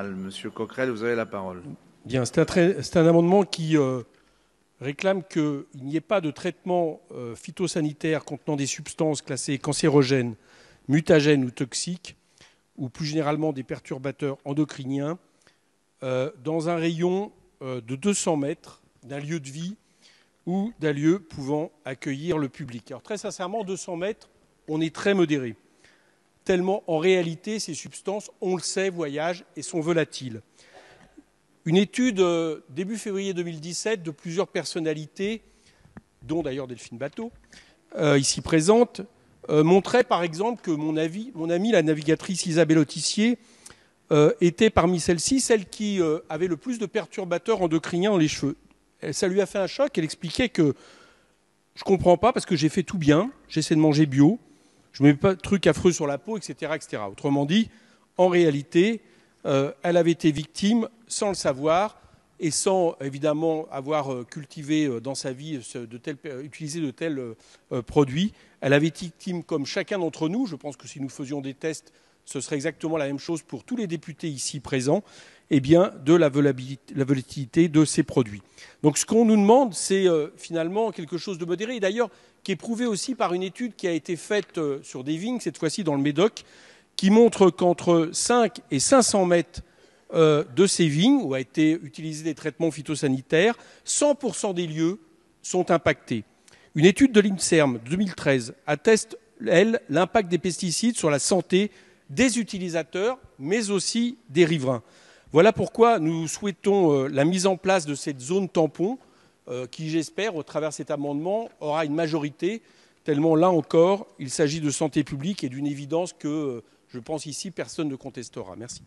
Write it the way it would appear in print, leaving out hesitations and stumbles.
Monsieur Coquerel, vous avez la parole. Bien, c'est un amendement qui réclame qu'il n'y ait pas de traitement phytosanitaire contenant des substances classées cancérogènes, mutagènes ou toxiques, ou plus généralement des perturbateurs endocriniens, dans un rayon de 200 mètres d'un lieu de vie ou d'un lieu pouvant accueillir le public. Alors très sincèrement, 200 mètres, on est très modéré. Tellement en réalité ces substances, on le sait, voyagent et sont volatiles. Une étude début février 2017 de plusieurs personnalités, dont d'ailleurs Delphine Batho, ici présente, montrait par exemple que mon amie, la navigatrice Isabelle Autissier, était parmi celles-ci, celle qui avait le plus de perturbateurs endocriniens dans les cheveux. Ça lui a fait un choc, elle expliquait que je ne comprends pas parce que j'ai fait tout bien, j'essaie de manger bio, je ne mets pas de trucs affreux sur la peau, etc., etc. Autrement dit, en réalité, elle avait été victime sans le savoir et sans évidemment avoir cultivé dans sa vie, utilisé de tels produits. Elle avait été victime comme chacun d'entre nous. Je pense que si nous faisions des tests, ce serait exactement la même chose pour tous les députés ici présents, eh bien, de la volatilité de ces produits. Donc ce qu'on nous demande, c'est finalement quelque chose de modéré, et d'ailleurs qui est prouvé aussi par une étude qui a été faite sur des vignes, cette fois-ci dans le Médoc, qui montre qu'entre 5 et 500 mètres de ces vignes, où a été utilisé des traitements phytosanitaires, 100% des lieux sont impactés. Une étude de l'INSERM de 2013 atteste, elle, l'impact des pesticides sur la santé des utilisateurs, mais aussi des riverains. Voilà pourquoi nous souhaitons la mise en place de cette zone tampon, qui, j'espère, au travers de cet amendement, aura une majorité, tellement, là encore, il s'agit de santé publique et d'une évidence que, je pense ici, personne ne contestera. Merci.